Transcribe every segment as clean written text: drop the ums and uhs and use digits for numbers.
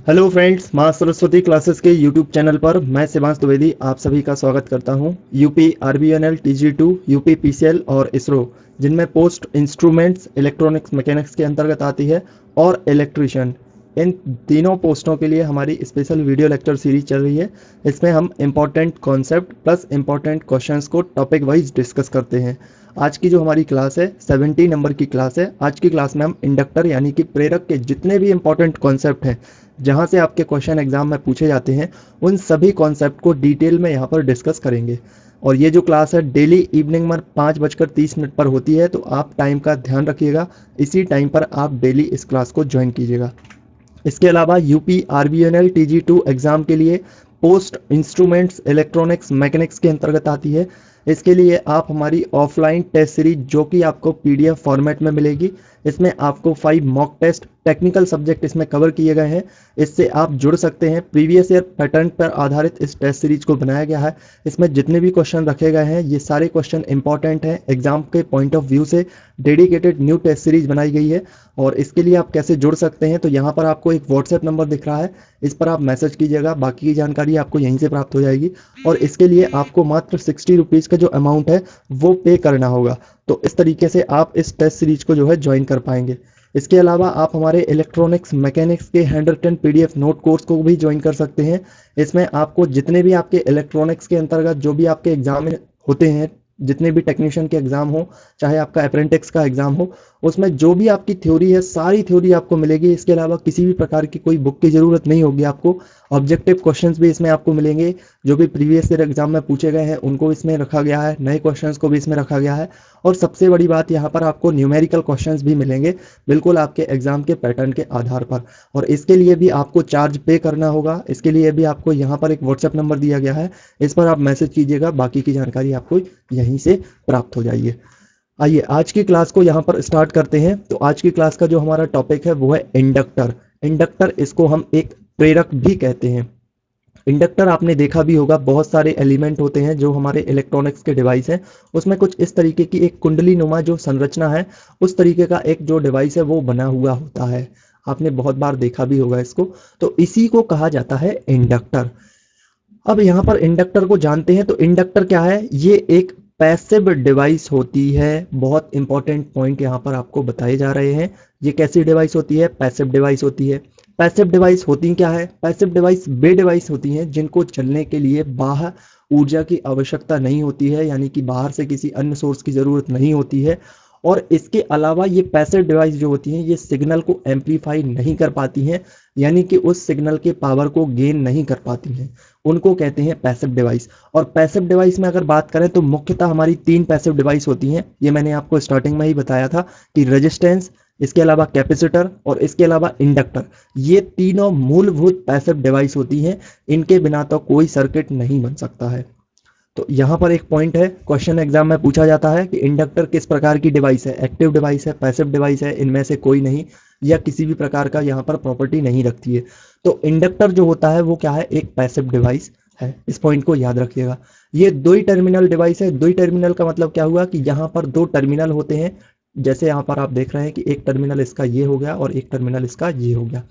Hello friends, माँ Saraswati classes के YouTube channel पर मैं शिवांश द्विवेदी आप सभी का स्वागत करता हूँ। यूपी आरबीएनएल टीजी2 यूपी पीसीएल और इसरो जिनमें पोस्ट इंस्ट्रूमेंट्स इलेक्ट्रॉनिक्स मैकेनिक्स के अंतर्गत आती है और इलेक्ट्रीशियन, इन तीनों पोस्टों के लिए हमारी स्पेशल वीडियो लेक्चर सीरीज चल रही है। इसमें हम important concept plus important questions को टॉपिक वाइज डिस्कस करते हैं। आज की जो हमारी क्लास है 70 नंबर की क्लास है। आज की क्लास में हम इंडक्टर यानी कि प्रेरक के जितने भी इंपॉर्टेंट कॉन्सेप्ट हैं जहाँ से आपके क्वेश्चन एग्जाम में पूछे जाते हैं उन सभी कॉन्सेप्ट को डिटेल में यहाँ पर डिस्कस करेंगे। और ये जो क्लास है डेली इवनिंग में 5:30 पर होती है, तो आप टाइम का ध्यान रखिएगा। इसी टाइम पर आप डेली इस क्लास को ज्वाइन कीजिएगा। इसके अलावा यूपी आरबीएनएल टीजी2 एग्ज़ाम के लिए पोस्ट इंस्ट्रूमेंट्स इलेक्ट्रॉनिक्स मैकेनिक्स के अंतर्गत आती है। इसके लिए आप हमारी ऑफलाइन टेस्ट सीरीज जो कि आपको पीडीएफ फॉर्मेट में मिलेगी, इसमें आपको 5 मॉक टेस्ट टेक्निकल सब्जेक्ट इसमें कवर किए गए हैं। इससे आप जुड़ सकते हैं। प्रीवियस ईयर पैटर्न पर आधारित इस टेस्ट सीरीज को बनाया गया है। इसमें जितने भी क्वेश्चन रखे गए हैं ये सारे क्वेश्चन इंपॉर्टेंट हैं एग्जाम के पॉइंट ऑफ व्यू से। डेडिकेटेड न्यू टेस्ट सीरीज बनाई गई है। और इसके लिए आप कैसे जुड़ सकते हैं, तो यहाँ पर आपको एक व्हाट्सएप नंबर दिख रहा है, इस पर आप मैसेज कीजिएगा। बाकी की जानकारी आपको यहीं से प्राप्त हो जाएगी। और इसके लिए आपको मात्र 60 रुपीज़ का जो अमाउंट है वो पे करना होगा। तो इस तरीके से आप इस टेस्ट सीरीज को जो है ज्वाइन कर पाएंगे। इसके अलावा आप हमारे इलेक्ट्रॉनिक्स मैकेनिक्स के 110 पीडीएफ नोट कोर्स को भी ज्वाइन कर सकते हैं। इसमें आपको जितने भी आपके इलेक्ट्रॉनिक्स के अंतर्गत जो भी आपके एग्जाम होते हैं, जितने भी टेक्नीशियन के एग्जाम हो, चाहे आपका अप्रेंटिस का एग्जाम हो, उसमें जो भी आपकी थ्योरी है सारी थ्योरी आपको मिलेगी। इसके अलावा किसी भी प्रकार की कोई बुक की ज़रूरत नहीं होगी आपको। ऑब्जेक्टिव क्वेश्चंस भी इसमें आपको मिलेंगे। जो भी प्रीवियस ईयर एग्जाम में पूछे गए हैं उनको इसमें रखा गया है, नए क्वेश्चंस को भी इसमें रखा गया है। और सबसे बड़ी बात, यहाँ पर आपको न्यूमेरिकल क्वेश्चंस भी मिलेंगे, बिल्कुल आपके एग्जाम के पैटर्न के आधार पर। और इसके लिए भी आपको चार्ज पे करना होगा। इसके लिए भी आपको यहाँ पर एक व्हाट्सएप नंबर दिया गया है, इस पर आप मैसेज कीजिएगा। बाकी की जानकारी आपको यहीं से प्राप्त हो जाइए। आइए आज की क्लास को यहाँ पर स्टार्ट करते हैं। तो आज की क्लास का जो हमारा टॉपिक है वो है इंडक्टर। इंडक्टर, इसको हम एक प्रेरक भी कहते हैं। इंडक्टर आपने देखा भी होगा, बहुत सारे एलिमेंट होते हैं जो हमारे इलेक्ट्रॉनिक्स के डिवाइस हैं, उसमें कुछ इस तरीके की एक कुंडली नुमा जो संरचना है, उस तरीके का एक जो डिवाइस है वो बना हुआ होता है। आपने बहुत बार देखा भी होगा इसको। तो इसी को कहा जाता है इंडक्टर। अब यहाँ पर इंडक्टर को जानते हैं। तो इंडक्टर क्या है? ये एक पैसिव डिवाइस होती है। बहुत इंपॉर्टेंट पॉइंट यहाँ पर आपको बताए जा रहे हैं। ये कैसी डिवाइस होती है? पैसिव डिवाइस होती है। पैसिव डिवाइस होती क्या है? पैसिव डिवाइस वे डिवाइस होती हैं जिनको चलने के लिए बाहर ऊर्जा की आवश्यकता नहीं होती है, यानी कि बाहर से किसी अन्य सोर्स की ज़रूरत नहीं होती है। और इसके अलावा ये पैसिव डिवाइस जो होती हैं ये सिग्नल को एम्पलीफाई नहीं कर पाती हैं, यानी कि उस सिग्नल के पावर को गेन नहीं कर पाती हैं। उनको कहते हैं पैसिव डिवाइस। और पैसिव डिवाइस में अगर बात करें तो मुख्यतः हमारी 3 पैसिव डिवाइस होती हैं। ये मैंने आपको स्टार्टिंग में ही बताया था कि रेजिस्टेंस, इसके अलावा कैपेसिटर और इसके अलावा इंडक्टर, ये तीनों मूलभूत पैसिव डिवाइस होती हैं। इनके बिना तो कोई सर्किट नहीं बन सकता है। तो यहाँ पर एक पॉइंट है, क्वेश्चन एग्जाम में पूछा जाता है कि इंडक्टर किस प्रकार की डिवाइस है, एक्टिव डिवाइस है, पैसिव डिवाइस है, इनमें से कोई नहीं, या किसी भी प्रकार का यहाँ पर प्रॉपर्टी नहीं रखती है। तो इंडक्टर जो होता है वो क्या है? एक पैसिव डिवाइस है। इस पॉइंट को याद रखिएगा। ये दो ही टर्मिनल डिवाइस है। दो ही टर्मिनल का मतलब क्या हुआ कि यहाँ पर 2 टर्मिनल होते हैं। जैसे यहाँ पर आप देख रहे हैं कि एक टर्मिनल इसका ये हो गया और एक टर्मिनल इसका ये हो गया।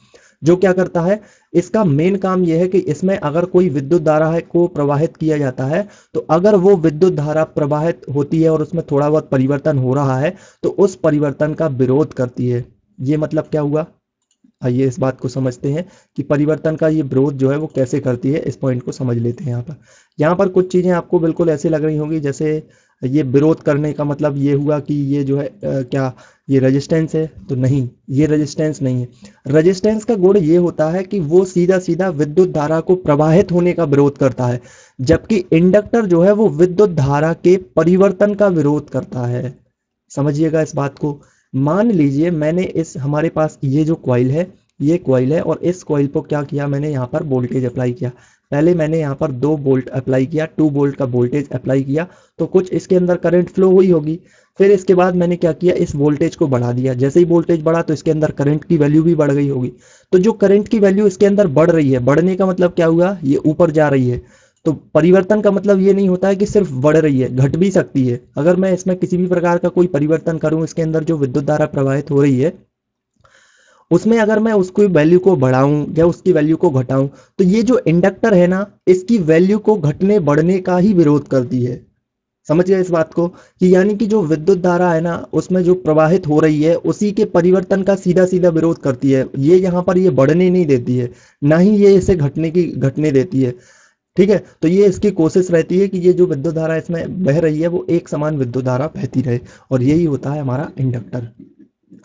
जो क्या करता है, इसका मेन काम यह है कि इसमें अगर कोई विद्युत धारा है को प्रवाहित किया जाता है, तो अगर वो विद्युत धारा प्रवाहित होती है और उसमें थोड़ा बहुत परिवर्तन हो रहा है तो उस परिवर्तन का विरोध करती है। ये मतलब क्या हुआ? आइए इस बात को समझते हैं कि परिवर्तन का ये विरोध जो है वो कैसे करती है। इस पॉइंट को समझ लेते हैं। यहाँ पर कुछ चीज़ें आपको बिल्कुल ऐसे लग रही होंगी, जैसे ये विरोध करने का मतलब ये हुआ कि ये जो है क्या ये रेजिस्टेंस है? तो नहीं, ये रेजिस्टेंस नहीं है। रेजिस्टेंस का गुण ये होता है कि वो सीधा सीधा विद्युत धारा को प्रवाहित होने का विरोध करता है, जबकि इंडक्टर जो है वो विद्युत धारा के परिवर्तन का विरोध करता है। समझिएगा इस बात को। मान लीजिए मैंने इस हमारे पास ये जो कॉइल है, ये कॉइल है, और इस कॉइल को क्या किया, मैंने यहाँ पर वोल्टेज अप्लाई किया। पहले मैंने यहाँ पर 2 वोल्ट अप्लाई किया, 2 वोल्ट का वोल्टेज अप्लाई किया, तो कुछ इसके अंदर करंट फ्लो हुई होगी। फिर इसके बाद मैंने क्या किया, इस वोल्टेज को बढ़ा दिया। जैसे ही वोल्टेज बढ़ा तो इसके अंदर करंट की वैल्यू भी बढ़ गई होगी। तो जो करंट की वैल्यू इसके अंदर बढ़ रही है, बढ़ने का मतलब क्या हुआ, ये ऊपर जा रही है। तो परिवर्तन का मतलब ये नहीं होता है कि सिर्फ बढ़ रही है, घट भी सकती है। अगर मैं इसमें किसी भी प्रकार का कोई परिवर्तन करूं, इसके अंदर जो विद्युत धारा प्रवाहित हो रही है उसमें अगर मैं उसकी वैल्यू को बढ़ाऊं या उसकी वैल्यू को घटाऊं, तो ये जो इंडक्टर है ना, इसकी वैल्यू को घटने बढ़ने का ही विरोध करती है। समझ गए इस बात को, कि यानी कि जो विद्युत धारा है ना, उसमें जो प्रवाहित हो रही है उसी के परिवर्तन का सीधा सीधा विरोध करती है। ये यहाँ पर ये बढ़ने नहीं देती है, ना ही ये इसे घटने देती है। ठीक है, तो ये इसकी कोशिश रहती है कि ये जो विद्युत धारा इसमें बह रही है वो एक समान विद्युत धारा बहती रहे, और यही होता है हमारा इंडक्टर।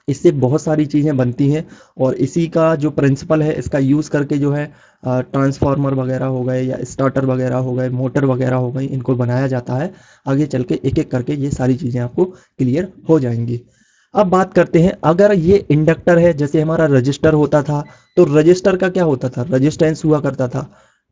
इससे बहुत सारी चीज़ें बनती हैं, और इसी का जो प्रिंसिपल है इसका यूज़ करके जो है ट्रांसफार्मर वगैरह हो गए या स्टार्टर वगैरह हो गए, मोटर वगैरह हो गई, इनको बनाया जाता है। आगे चल के एक एक करके ये सारी चीज़ें आपको क्लियर हो जाएंगी। अब बात करते हैं, अगर ये इंडक्टर है, जैसे हमारा रजिस्टर होता था, तो रजिस्टर का क्या होता था, रजिस्टेंस हुआ करता था।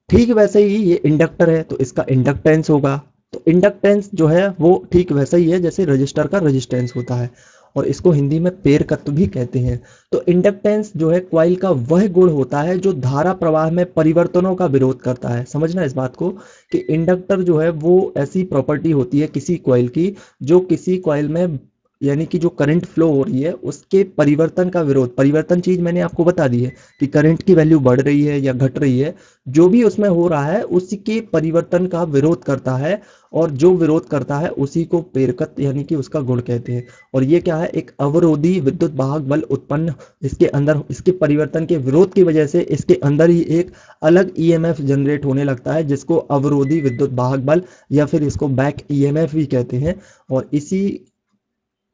ठीक वैसे ही ये इंडक्टर है तो इसका इंडक्टेंस होगा। तो इंडक्टेंस जो है वो ठीक वैसा ही है जैसे रजिस्टर का रेजिस्टेंस होता है, और इसको हिंदी में पेरकत्व भी कहते हैं। तो इंडक्टेंस जो है कॉइल का वह गुण होता है जो धारा प्रवाह में परिवर्तनों का विरोध करता है। समझना इस बात को, कि इंडक्टर जो है वो ऐसी प्रॉपर्टी होती है किसी कॉइल की, जो किसी कॉइल में यानी कि जो करंट फ्लो हो रही है उसके परिवर्तन का विरोध, परिवर्तन चीज मैंने आपको बता दी है कि करंट की वैल्यू बढ़ रही है या घट रही है, जो भी उसमें हो रहा है उसी के परिवर्तन का विरोध करता है, और जो विरोध करता है उसी को प्रेरकत्व यानी कि उसका गुण कहते हैं। और ये क्या है, एक अवरोधी विद्युत वाहक बल उत्पन्न इसके अंदर, इसके परिवर्तन के विरोध की वजह से इसके अंदर ही एक अलग ईएमएफ जनरेट होने लगता है, जिसको अवरोधी विद्युत वाहक बल या फिर इसको बैक ईएमएफ भी कहते हैं। और इसी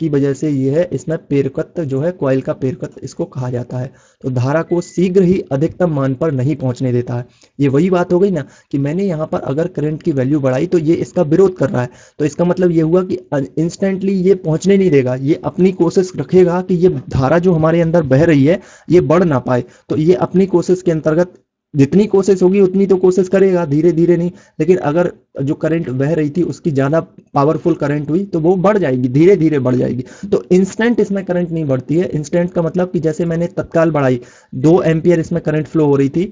की वजह से ये है, इसमें पेरकत्व जो है, कॉइल का पेरकत्व इसको कहा जाता है। तो धारा को शीघ्र ही अधिकतम मान पर नहीं पहुंचने देता है। ये वही बात हो गई ना, कि मैंने यहाँ पर अगर करंट की वैल्यू बढ़ाई तो ये इसका विरोध कर रहा है, तो इसका मतलब ये हुआ कि इंस्टेंटली ये पहुंचने नहीं देगा, ये अपनी कोशिश रखेगा कि ये धारा जो हमारे अंदर बह रही है ये बढ़ ना पाए। तो ये अपनी कोशिश के अंतर्गत जितनी कोशिश होगी उतनी तो कोशिश करेगा, धीरे धीरे नहीं। लेकिन अगर जो करंट बह रही थी उसकी ज्यादा पावरफुल करंट हुई तो वो बढ़ जाएगी, धीरे धीरे बढ़ जाएगी। तो इंस्टेंट इसमें करंट नहीं बढ़ती है। इंस्टेंट का मतलब कि जैसे मैंने तत्काल बढ़ाई, 2 एम्पियर इसमें करंट फ्लो हो रही थी,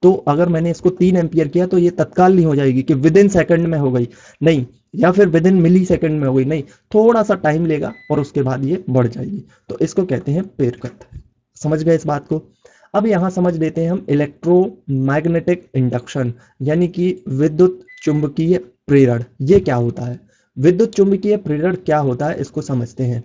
तो अगर मैंने इसको 3 एम्पियर किया तो ये तत्काल नहीं हो जाएगी कि विद इन सेकंड में हो गई, नहीं, या फिर विद इन मिली सेकंड में हो गई, नहीं, थोड़ा सा टाइम लेगा और उसके बाद ये बढ़ जाएगी। तो इसको कहते हैं प्रेरकत्व। समझ गए इस बात को। अब यहां समझ लेते हैं हम इलेक्ट्रोमैग्नेटिक इंडक्शन, यानी कि विद्युत चुंबकीय प्रेरण। ये क्या होता है, विद्युत चुंबकीय प्रेरण क्या होता है, इसको समझते हैं।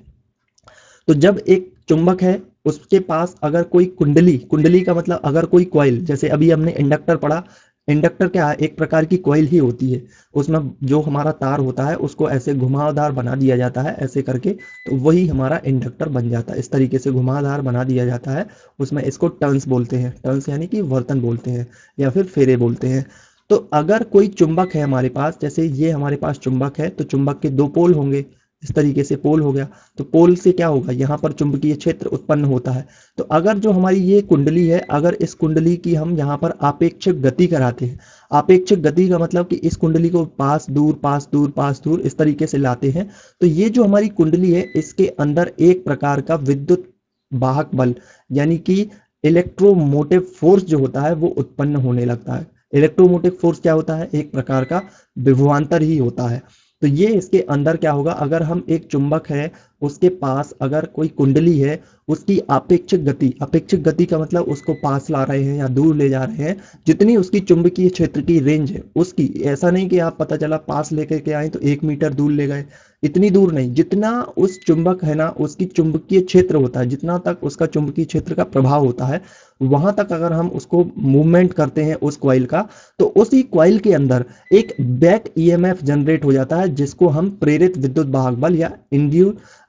तो जब एक चुंबक है उसके पास अगर कोई कुंडली, कुंडली का मतलब अगर कोई कॉइल, जैसे अभी हमने इंडक्टर पढ़ा, इंडक्टर क्या है, एक प्रकार की कॉइल ही होती है। उसमें जो हमारा तार होता है उसको ऐसे घुमावदार बना दिया जाता है ऐसे करके, तो वही हमारा इंडक्टर बन जाता है। इस तरीके से घुमावदार बना दिया जाता है, उसमें इसको टर्न्स बोलते हैं, टर्न्स यानी कि वर्तन बोलते हैं या फिर फेरे बोलते हैं। तो अगर कोई चुंबक है हमारे पास, जैसे ये हमारे पास चुंबक है, तो चुंबक के 2 पोल होंगे, इस तरीके से पोल हो गया। तो पोल से क्या होगा, यहाँ पर चुंबकीय क्षेत्र उत्पन्न होता है। तो अगर जो हमारी ये कुंडली है, अगर इस कुंडली की हम यहाँ पर आपेक्षिक गति कराते हैं, आपेक्षिक गति का मतलब कि इस कुंडली को पास दूर पास दूर पास दूर इस तरीके से लाते हैं, तो ये जो हमारी कुंडली है इसके अंदर एक प्रकार का विद्युत वाहक बल यानी कि इलेक्ट्रोमोटिव फोर्स जो होता है वो उत्पन्न होने लगता है। इलेक्ट्रोमोटिव फोर्स क्या होता है, एक प्रकार का विभवांतर ही होता है। तो ये इसके अंदर क्या होगा, अगर हम एक चुंबक है उसके पास अगर कोई कुंडली है, उसकी आपेक्षिक गति, आपेक्षिक गति का मतलब उसको पास ला रहे हैं या दूर ले जा रहे हैं, जितनी उसकी चुंबकीय क्षेत्र की रेंज है उसकी, ऐसा नहीं कि आप पता चला पास लेकर के आए तो 1 मीटर दूर ले गए, इतनी दूर नहीं, जितना उस चुंबक है ना उसकी चुंबकीय क्षेत्र होता है, जितना तक उसका चुंबकीय क्षेत्र का प्रभाव होता है, वहां तक अगर हम उसको मूवमेंट करते हैं उस कॉइल का, तो उसी कॉइल के अंदर एक बैक ईएमएफ जनरेट हो जाता है, जिसको हम प्रेरित विद्युत वाहक बल या इंड्यूस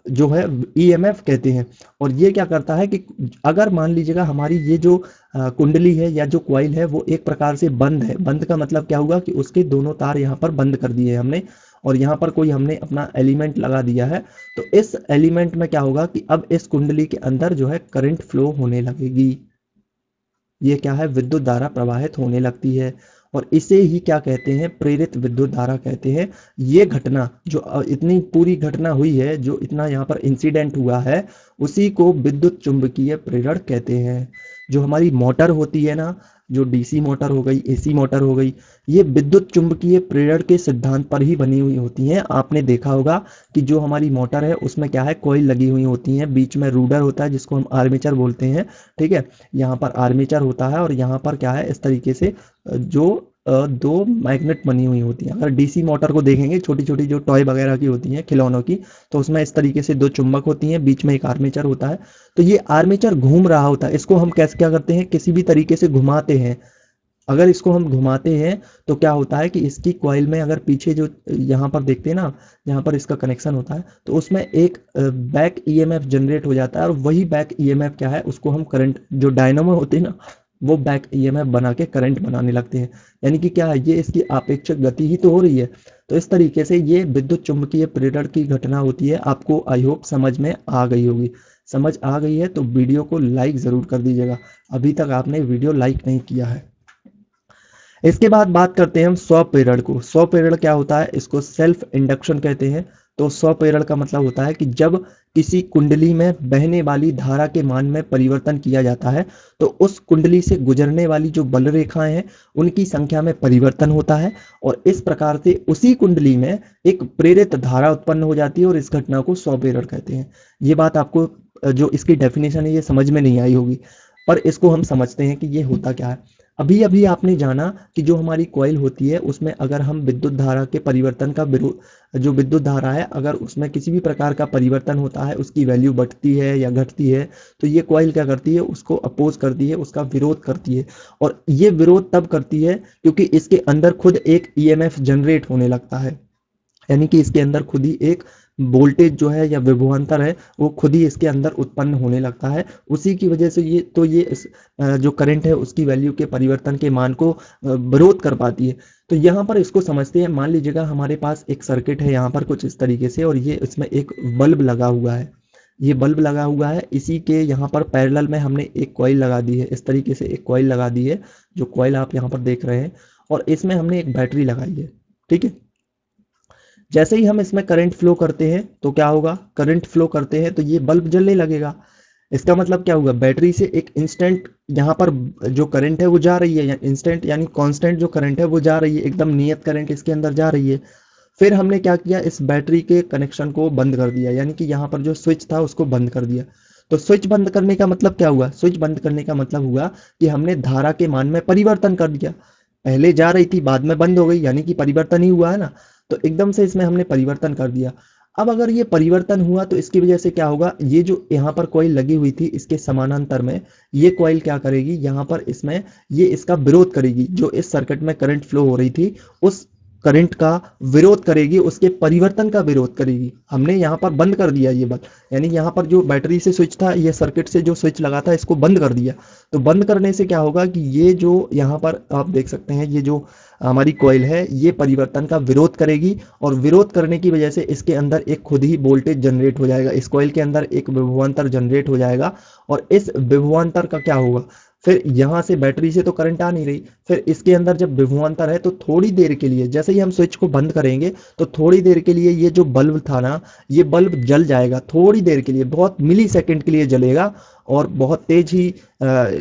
जो है ईएमएफ कहते हैं। और ये क्या करता है कि अगर मान लीजिएगा हमारी ये जो कुंडली है या जो कॉइल है वो एक प्रकार से बंद है, बंद का मतलब क्या हुआ कि उसके दोनों तार यहाँ पर बंद कर दिए हमने, और यहाँ पर कोई हमने अपना एलिमेंट लगा दिया है, तो इस एलिमेंट में क्या होगा कि अब इस कुंडली के अंदर जो है करंट फ्लो होने लगेगी। ये क्या है, विद्युत धारा प्रवाहित होने लगती है, और इसे ही क्या कहते हैं, प्रेरित विद्युत धारा कहते हैं। ये घटना जो इतनी पूरी घटना हुई है, जो इतना यहाँ पर इंसिडेंट हुआ है, उसी को विद्युत चुंबकीय प्रेरण कहते हैं। जो हमारी मोटर होती है ना, जो डीसी मोटर हो गई, एसी मोटर हो गई, ये विद्युत चुंबकीय प्रेरण के सिद्धांत पर ही बनी हुई होती हैं। आपने देखा होगा कि जो हमारी मोटर है उसमें क्या है, कॉइल लगी हुई होती हैं, बीच में रूडर होता है जिसको हम आर्मेचर बोलते हैं, ठीक है। यहाँ पर आर्मेचर होता है और यहाँ पर क्या है, इस तरीके से जो दो मैग्नेट बनी हुई होती हैं। अगर डीसी मोटर को देखेंगे, छोटी छोटी जो टॉय वगैरह की होती हैं, खिलौनों की, तो उसमें इस तरीके से दो चुंबक होती हैं, बीच में एक आर्मेचर होता है। तो ये आर्मेचर घूम रहा होता है, इसको हम कैसे क्या करते हैं, किसी भी तरीके से घुमाते हैं। अगर इसको हम घुमाते हैं तो क्या होता है कि इसकी कॉइल में अगर पीछे जो यहाँ पर देखते हैं ना, यहाँ पर इसका कनेक्शन होता है, तो उसमें एक बैक ईएमएफ जनरेट हो जाता है, और वही बैक ईएमएफ क्या है, उसको हम करंट, जो डायनामो होते हैं ना, वो बैक ईएमएफ बना के करंट बनाने लगते हैं। यानी कि क्या है, ये इसकी आपेक्षिक गति ही तो हो रही है। तो इस तरीके से ये विद्युत चुंबकीय प्रेरण की घटना होती है। आपको आई होप समझ में आ गई होगी। समझ आ गई है तो वीडियो को लाइक ज़रूर कर दीजिएगा, अभी तक आपने वीडियो लाइक नहीं किया है। इसके बाद बात करते हैं हम स्वप्रेरण को। स्वप्रेरण क्या होता है, इसको सेल्फ इंडक्शन कहते हैं। तो स्वप्रेरण का मतलब होता है कि जब किसी कुंडली में बहने वाली धारा के मान में परिवर्तन किया जाता है, तो उस कुंडली से गुजरने वाली जो बल रेखाएं हैं उनकी संख्या में परिवर्तन होता है, और इस प्रकार से उसी कुंडली में एक प्रेरित धारा उत्पन्न हो जाती है, और इस घटना को स्वप्रेरण कहते हैं। ये बात आपको जो इसकी डेफिनेशन है ये समझ में नहीं आई होगी, पर इसको हम समझते हैं कि ये होता क्या है। अभी अभी आपने जाना कि जो हमारी कॉइल होती है उसमें अगर हम विद्युत धारा के परिवर्तन का जो विद्युत धारा है, अगर उसमें किसी भी प्रकार का परिवर्तन होता है, उसकी वैल्यू बढ़ती है या घटती है, तो ये कॉइल क्या करती है, उसको अपोज करती है, उसका विरोध करती है। और ये विरोध तब करती है क्योंकि इसके अंदर खुद एक ईएमएफ जनरेट होने लगता है। यानी कि इसके अंदर खुद ही एक वोल्टेज जो है या विभवांतर है वो खुद ही इसके अंदर उत्पन्न होने लगता है। उसी की वजह से जो करंट है उसकी वैल्यू के परिवर्तन के मान को विरोध कर पाती है। तो यहाँ पर इसको समझते हैं। मान लीजिएगा हमारे पास एक सर्किट है यहाँ पर कुछ इस तरीके से, और ये इसमें एक बल्ब लगा हुआ है। ये बल्ब लगा हुआ है, इसी के यहाँ पर पैरेलल में हमने एक कॉइल लगा दी है, इस तरीके से एक कॉइल लगा दी है, जो कॉइल आप यहाँ पर देख रहे हैं, और इसमें हमने एक बैटरी लगाई है, ठीक है। जैसे ही हम इसमें करंट फ्लो करते हैं तो क्या होगा, करंट फ्लो करते हैं तो ये बल्ब जलने लगेगा। इसका मतलब क्या होगा, बैटरी से एक इंस्टेंट यहाँ पर जो करंट है वो जा रही है, इंस्टेंट यानी कांस्टेंट जो करंट है वो जा रही है, एकदम नियत करंट इसके अंदर जा रही है। फिर हमने क्या किया, इस बैटरी के कनेक्शन को बंद कर दिया, यानी कि यहाँ पर जो स्विच था उसको बंद कर दिया। तो स्विच बंद करने का मतलब क्या हुआ, स्विच बंद करने का मतलब हुआ कि हमने धारा के मान में परिवर्तन कर दिया। पहले जा रही थी, बाद में बंद हो गई, यानी कि परिवर्तन ही हुआ है ना। तो एकदम से इसमें हमने परिवर्तन कर दिया। अब अगर ये परिवर्तन हुआ तो इसकी वजह से क्या होगा, ये जो यहाँ पर कॉइल लगी हुई थी इसके समानांतर में ये कॉइल क्या करेगी, यहाँ पर इसमें ये इसका विरोध करेगी। जो इस सर्किट में करंट फ्लो हो रही थी उस करंट का विरोध करेगी, उसके परिवर्तन का विरोध करेगी। हमने यहाँ पर बंद कर दिया ये बल्ब, यानी यहाँ पर जो बैटरी से स्विच था, ये सर्किट से जो स्विच लगा था इसको बंद कर दिया। तो बंद करने से क्या होगा कि ये जो यहाँ पर आप देख सकते हैं, ये जो हमारी कॉइल है ये परिवर्तन का विरोध करेगी, और विरोध करने की वजह से इसके अंदर एक खुद ही वोल्टेज जनरेट हो जाएगा, इस कॉइल के अंदर एक विभवांतर जनरेट हो जाएगा। और इस विभवांतर का क्या होगा, फिर यहाँ से बैटरी से तो करंट आ नहीं रही, फिर इसके अंदर जब विभवांतर है तो थोड़ी देर के लिए, जैसे ही हम स्विच को बंद करेंगे तो थोड़ी देर के लिए ये जो बल्ब था ना, ये बल्ब जल जाएगा। थोड़ी देर के लिए, बहुत मिली सेकेंड के लिए जलेगा, और बहुत तेज ही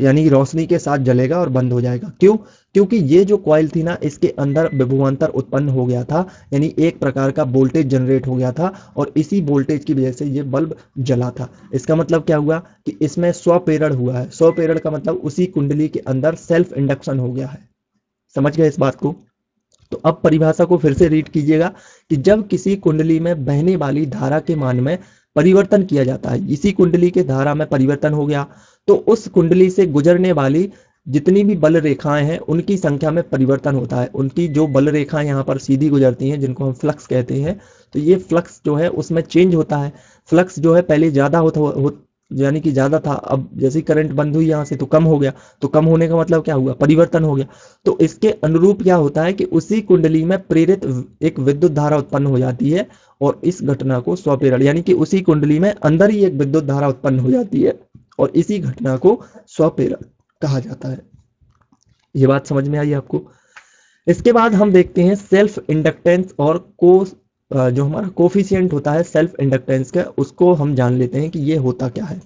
यानी रोशनी के साथ जलेगा और बंद हो जाएगा। क्यों, क्योंकि ये जो कॉइल थी ना इसके अंदर विभवांतर उत्पन्न हो गया था, यानी एक प्रकार का वोल्टेज जनरेट हो गया था, और इसी वोल्टेज की वजह से ये बल्ब जला था। इसका मतलब क्या हुआ कि इसमें स्वप्रेरण हुआ है। स्वप्रेरण का मतलब उसी कुंडली के अंदर सेल्फ इंडक्शन हो गया है। समझ गए इस बात को। तो अब परिभाषा को फिर से रीड कीजिएगा कि जब किसी कुंडली में बहने वाली धारा के मान में परिवर्तन किया जाता है, इसी कुंडली के धारा में परिवर्तन हो गया, तो उस कुंडली से गुजरने वाली जितनी भी बल रेखाएं हैं उनकी संख्या में परिवर्तन होता है। उनकी जो बल रेखाएं यहाँ पर सीधी गुजरती हैं, जिनको हम फ्लक्स कहते हैं, तो ये फ्लक्स जो है उसमें चेंज होता है। फ्लक्स जो है पहले ज़्यादा यानी कि ज़्यादा था, अब जैसे करंट बंद हुई यहाँ से तो कम हो गया। तो कम होने का मतलब क्या हुआ, परिवर्तन हो गया। तो इसके अनुरूप क्या होता है कि उसी कुंडली में प्रेरित एक विद्युत धारा उत्पन्न हो जाती है, और इस घटना को स्वप्रेरण, यानी कि उसी कुंडली में अंदर ही एक विद्युत धारा उत्पन्न हो जाती है, और इसी घटना को स्वप्रेरण कहा जाता है। ये बात समझ में आई आपको। इसके बाद हम देखते हैं सेल्फ इंडक्टेंस, और जो हमारा कोफिशिएंट होता है सेल्फ इंडक्टेंस का, उसको हम जान लेते हैं कि ये होता क्या है।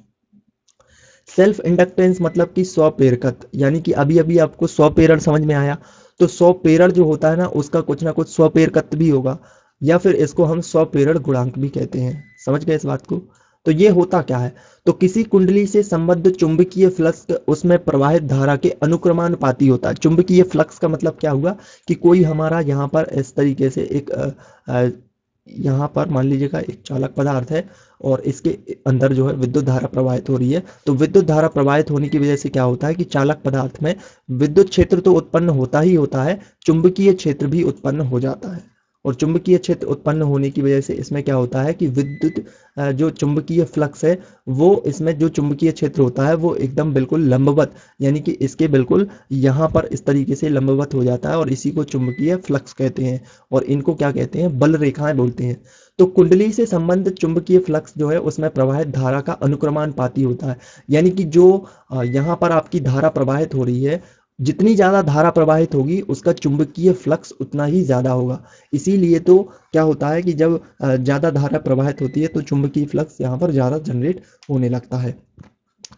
सेल्फ इंडक्टेंस मतलब कि स्वप्रेरकत्व, यानी कि अभी अभी आपको स्वप्रेरण समझ में आया, तो स्वप्रेरण जो होता है ना उसका कुछ ना कुछ स्वप्रेरकत्व भी होगा, या फिर इसको हम स्वप्रेरण गुणांक भी कहते हैं। समझ गए इस बात को? तो ये होता क्या है, तो किसी कुंडली से संबद्ध चुंबकीय फ्लक्स उसमें प्रवाहित धारा के अनुक्रमानुपाती होता है। चुंबकीय फ्लक्स का मतलब क्या हुआ कि कोई हमारा यहाँ पर इस तरीके से एक यहाँ पर मान लीजिएगा एक चालक पदार्थ है और इसके अंदर जो है विद्युत धारा प्रवाहित हो रही है, तो विद्युत धारा प्रवाहित होने की वजह से क्या होता है कि चालक पदार्थ में विद्युत क्षेत्र तो उत्पन्न होता ही होता है, चुंबकीय क्षेत्र भी उत्पन्न हो जाता है। और चुंबकीय क्षेत्र उत्पन्न होने की वजह से इसमें क्या होता है कि विद्युत जो चुंबकीय फ्लक्स है वो इसमें जो चुंबकीय क्षेत्र होता है वो एकदम बिल्कुल लंबवत, यानी कि इसके बिल्कुल यहाँ पर इस तरीके से लंबवत हो जाता है और इसी को चुंबकीय फ्लक्स कहते हैं, और इनको क्या कहते हैं, बल रेखाएं बोलते हैं। तो कुंडली से संबंधित चुंबकीय फ्लक्स जो है उसमें प्रवाहित धारा का अनुक्रमानुपाती होता है, यानी कि जो यहाँ पर आपकी धारा प्रवाहित हो रही है, जितनी ज़्यादा धारा प्रवाहित होगी उसका चुंबकीय फ्लक्स उतना ही ज़्यादा होगा। इसीलिए तो क्या होता है कि जब ज़्यादा धारा प्रवाहित होती है तो चुंबकीय फ्लक्स यहाँ पर ज़्यादा जनरेट होने लगता है।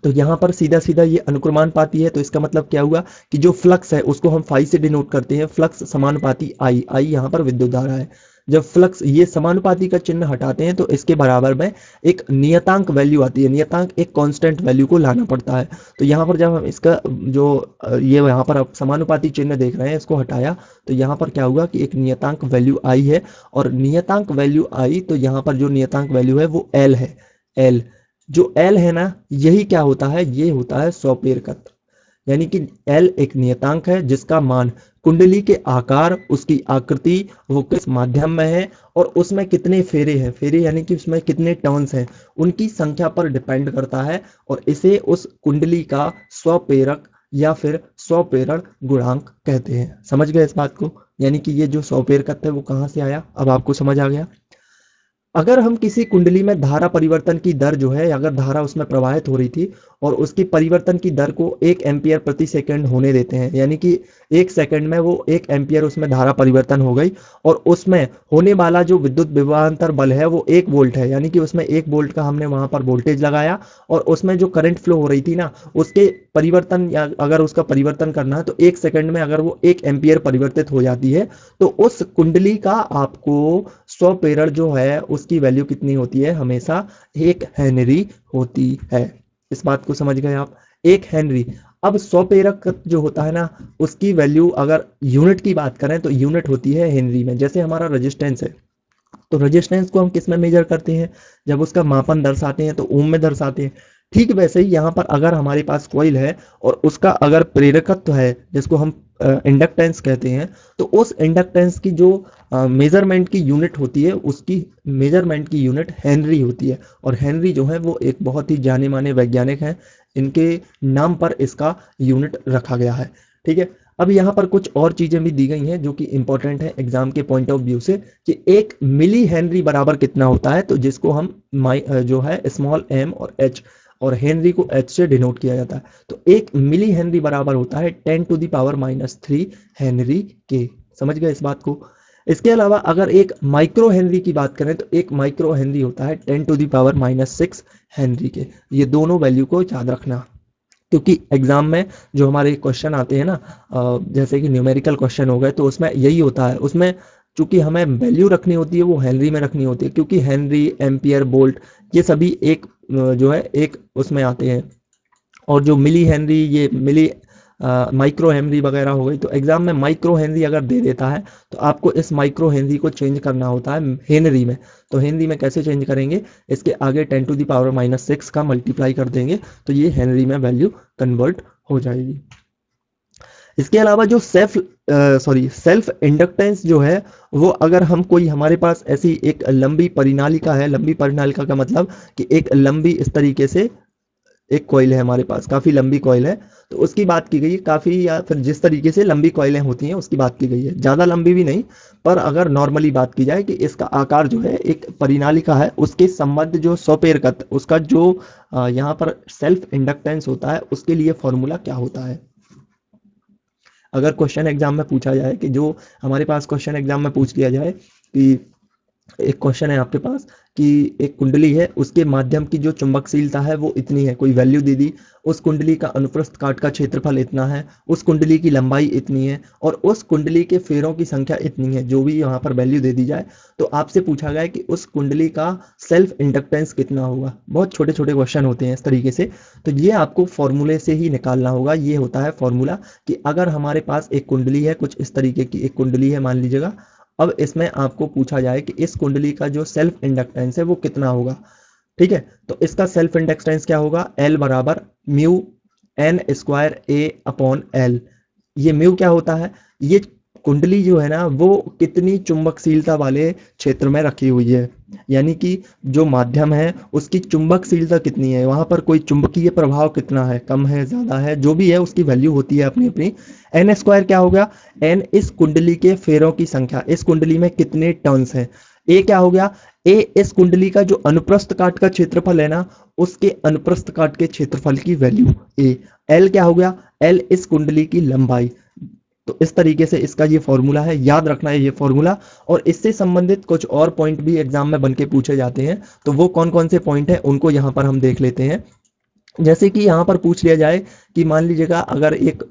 तो यहाँ पर सीधा सीधा ये अनुक्रमानुपाती है, तो इसका मतलब क्या हुआ कि जो फ्लक्स है उसको हम फाई से डिनोट करते हैं, फ्लक्स समानुपाती आई, आई यहाँ पर विद्युत धारा है। जब फ्लक्स ये समानुपाती का चिन्ह हटाते हैं तो इसके बराबर में एक नियतांक वैल्यू आती है, नियतांक एक कांस्टेंट वैल्यू को लाना पड़ता है। तो यहाँ पर जब हम इसका जो ये यहाँ पर आप समानुपाती चिन्ह देख रहे हैं इसको हटाया, तो यहाँ पर क्या हुआ कि एक नियतांक वैल्यू आई है, और नियतांक वैल्यू आई तो यहाँ पर जो नियतांक वैल्यू है वो एल है। एल जो एल है ना, यही क्या होता है, ये होता है स्वप्रेरकत्व, यानी कि एल एक नियतांक है जिसका मान कुंडली के आकार, उसकी आकृति, वो किस माध्यम में है और उसमें कितने फेरे हैं, फेरे यानी कि उसमें कितने टर्न्स हैं, उनकी संख्या पर डिपेंड करता है, और इसे उस कुंडली का स्वप्रेरक या फिर स्वप्रेरण गुणांक कहते हैं। समझ गए इस बात को? यानी कि ये जो स्वप्रेरकत्व है वो कहाँ से आया, अब आपको समझ आ गया। अगर हम किसी कुंडली में धारा परिवर्तन की दर जो है, अगर धारा उसमें प्रवाहित हो रही थी और उसकी परिवर्तन की दर को 1 एम्पियर प्रति सेकंड होने देते हैं, यानी कि 1 सेकंड में वो 1 एम्पियर उसमें धारा परिवर्तन हो गई, और उसमें होने वाला जो विद्युत विभवांतर बल है वो 1 वोल्ट है, यानी कि उसमें 1 वोल्ट का हमने वहां पर वोल्टेज लगाया, और उसमें जो करंट फ्लो हो रही थी ना उसके परिवर्तन, या अगर उसका परिवर्तन करना है तो 1 सेकंड में अगर वो 1 एम्पियर परिवर्तित हो जाती है, तो उस कुंडली का आपको स्वप्रेरण जो है उसकी वैल्यू कितनी होती है, हमेशा 1 हेनरी होती है। इस बात को समझ गए आप, 1 हेनरी। अब स्वप्रेरक जो होता है ना उसकी वैल्यू अगर यूनिट की बात करें तो यूनिट होती है हेनरी में। जैसे हमारा रेजिस्टेंस है, तो रेजिस्टेंस को हम किस में मेजर करते हैं, जब उसका मापन दर्शाते हैं तो ओम में दर्शाते हैं। ठीक वैसे ही यहाँ पर अगर हमारे पास कॉइल है और उसका अगर प्रेरकत्व है जिसको हम इंडक्टेंस कहते हैं, तो उस इंडक्टेंस की जो मेजरमेंट की यूनिट होती है उसकी मेजरमेंट की यूनिट हेनरी होती है। और हेनरी जो है वो एक बहुत ही जाने माने वैज्ञानिक हैं, इनके नाम पर इसका यूनिट रखा गया है। ठीक है, अब यहाँ पर कुछ और चीजें भी दी गई हैं जो कि इंपॉर्टेंट है एग्जाम के पॉइंट ऑफ व्यू से, कि 1 मिली हेनरी बराबर कितना होता है, तो जिसको हम जो है स्मॉल एम और एच, और हेनरी को एच से डिनोट किया जाता है। तो 1 मिली हेनरी बराबर होता है 10⁻³ हेनरी के। समझ गए इस बात को? इसके अलावा अगर एक माइक्रो हेनरी की बात करें तो 1 माइक्रो हेनरी होता है 10⁻⁻6 हेनरी के। ये दोनों वैल्यू को याद रखना, क्योंकि एग्जाम में जो हमारे क्वेश्चन आते हैं ना, जैसे कि न्यूमेरिकल क्वेश्चन हो गए, तो उसमें यही होता है, उसमें चूंकि हमें वैल्यू रखनी होती है वो हेनरी में रखनी होती है, क्योंकि हेनरी, एम्पियर, वोल्ट ये सभी एक जो है एक उसमें आते हैं, और जो मिली हेनरी, ये मिली माइक्रो हेनरी वगैरह हो गई, तो एग्जाम में माइक्रो हेनरी अगर दे देता है तो आपको इस माइक्रो हेनरी को चेंज करना होता है हेनरी में। तो हेनरी में कैसे चेंज करेंगे, इसके आगे 10⁻⁻6 का मल्टीप्लाई कर देंगे तो ये हेनरी में वैल्यू कन्वर्ट हो जाएगी। इसके अलावा जो सेल्फ इंडक्टेंस जो है वो, अगर हम कोई हमारे पास ऐसी एक लंबी परिनालिका है, लंबी परिनालिका का मतलब कि एक लंबी इस तरीके से एक कॉइल है हमारे पास, काफी लंबी कॉइल है, तो उसकी बात की गई है काफी, या फिर जिस तरीके से लंबी कॉइलें होती हैं उसकी बात की गई है, ज्यादा लंबी भी नहीं, पर अगर नॉर्मली बात की जाए कि इसका आकार जो है एक परिनालिका है, उसके संबंध जो स्वप्रेरकत्व, उसका जो यहाँ पर सेल्फ इंडक्टेंस होता है उसके लिए फॉर्मूला क्या होता है। अगर क्वेश्चन एग्जाम में पूछा जाए कि जो हमारे पास क्वेश्चन एग्जाम में पूछ लिया जाए कि एक क्वेश्चन है आपके पास कि एक कुंडली है, उसके माध्यम की जो चुंबकशीलता है वो इतनी है, कोई वैल्यू दे दी, उस कुंडली का अनुप्रस्थ काट का क्षेत्रफल इतना है, उस कुंडली की लंबाई इतनी है और उस कुंडली के फेरों की संख्या इतनी है, जो भी यहाँ पर वैल्यू दे दी जाए। तो आपसे पूछा गया है कि उस कुंडली का सेल्फ इंडक्टेंस कितना होगा। बहुत छोटे छोटे क्वेश्चन होते हैं इस तरीके से, तो ये आपको फॉर्मूले से ही निकालना होगा। ये होता है फॉर्मूला कि अगर हमारे पास एक कुंडली है, कुछ इस तरीके की एक कुंडली है मान लीजिएगा, अब इसमें आपको पूछा जाए कि इस कुंडली का जो सेल्फ इंडक्टेंस है वो कितना होगा। ठीक है, तो इसका सेल्फ इंडक्टेंस क्या होगा, एल बराबर म्यू एन स्क्वायर ए अपॉन एल। ये म्यू क्या होता है, ये कुंडली जो है ना वो कितनी चुंबकशीलता वाले क्षेत्र में रखी हुई है, यानी कि जो माध्यम है उसकी चुंबकशीलता कितनी है, वहां पर कोई चुंबकीय प्रभाव कितना है, कम है ज्यादा है, जो भी है उसकी वैल्यू होती है अपनी अपनी। एन स्क्वायर क्या हो गया, एन इस कुंडली के फेरों की संख्या, इस कुंडली में कितने टर्न्स हैं। ए क्या हो गया, ए इस कुंडली का जो अनुप्रस्थ काट का क्षेत्रफल है ना, उसके अनुप्रस्थ काट के क्षेत्रफल की वैल्यू ए। एल क्या हो गया, एल इस कुंडली की लंबाई। तो इस तरीके से इसका ये फॉर्मूला है, याद रखना है ये फॉर्मूला। और इससे संबंधित कुछ और पॉइंट भी एग्जाम में बन के पूछे जाते हैं, तो वो कौन कौन से पॉइंट हैं उनको यहाँ पर हम देख लेते हैं। जैसे कि यहाँ पर पूछ लिया जाए कि मान लीजिएगा अगर एक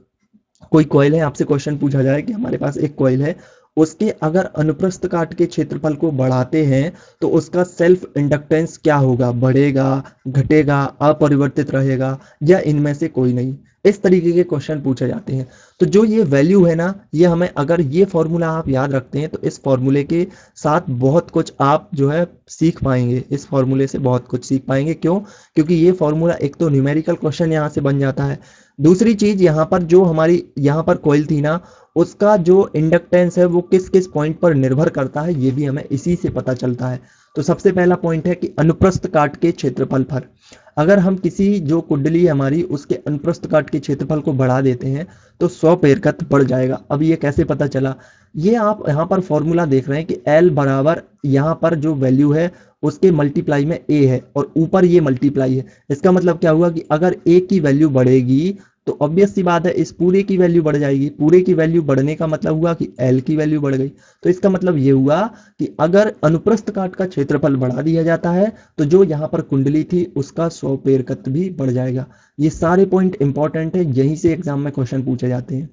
कोई कॉइल है, आपसे क्वेश्चन पूछा जाए कि हमारे पास एक कॉइल है, उसके अगर अनुप्रस्थ काट के क्षेत्रफल को बढ़ाते हैं तो उसका सेल्फ इंडक्टेंस क्या होगा, बढ़ेगा, घटेगा, अपरिवर्तित रहेगा या इनमें से कोई नहीं। इस तरीके के क्वेश्चन पूछे जाते हैं। तो जो ये वैल्यू है ना, ये हमें अगर ये फॉर्मूला आप याद रखते हैं तो इस फॉर्मूले के साथ बहुत कुछ आप जो है सीख पाएंगे, इस फॉर्मूले से बहुत कुछ सीख पाएंगे। क्यों, क्योंकि ये फॉर्मूला एक तो न्यूमेरिकल क्वेश्चन यहाँ से बन जाता है, दूसरी चीज यहाँ पर जो हमारी यहाँ पर कॉइल थी ना, उसका जो इंडक्टेंस है वो किस किस पॉइंट पर निर्भर करता है, ये भी हमें इसी से पता चलता है। तो सबसे पहला पॉइंट है कि अनुप्रस्थ काट के क्षेत्रफल पर, अगर हम किसी जो कुंडली है हमारी उसके अनुप्रस्थ काट के क्षेत्रफल को बढ़ा देते हैं तो 100 पेरकत बढ़ जाएगा। अब ये कैसे पता चला, ये आप यहाँ पर फॉर्मूला देख रहे हैं कि L बराबर यहाँ पर जो वैल्यू है उसके मल्टीप्लाई में A है और ऊपर ये मल्टीप्लाई है। इसका मतलब क्या हुआ कि अगर A की वैल्यू बढ़ेगी तो ऑब्वियस सी बात है इस पूरे की वैल्यू बढ़ जाएगी। पूरे की वैल्यू बढ़ने का मतलब हुआ कि L की वैल्यू बढ़ गई। तो इसका मतलब ये हुआ कि अगर अनुप्रस्थ काट का क्षेत्रफल बढ़ा दिया जाता है तो जो यहाँ पर कुंडली थी उसका 100 पेरकत भी बढ़ जाएगा। ये सारे पॉइंट इंपॉर्टेंट है, यहीं से एग्जाम में क्वेश्चन पूछे जाते हैं।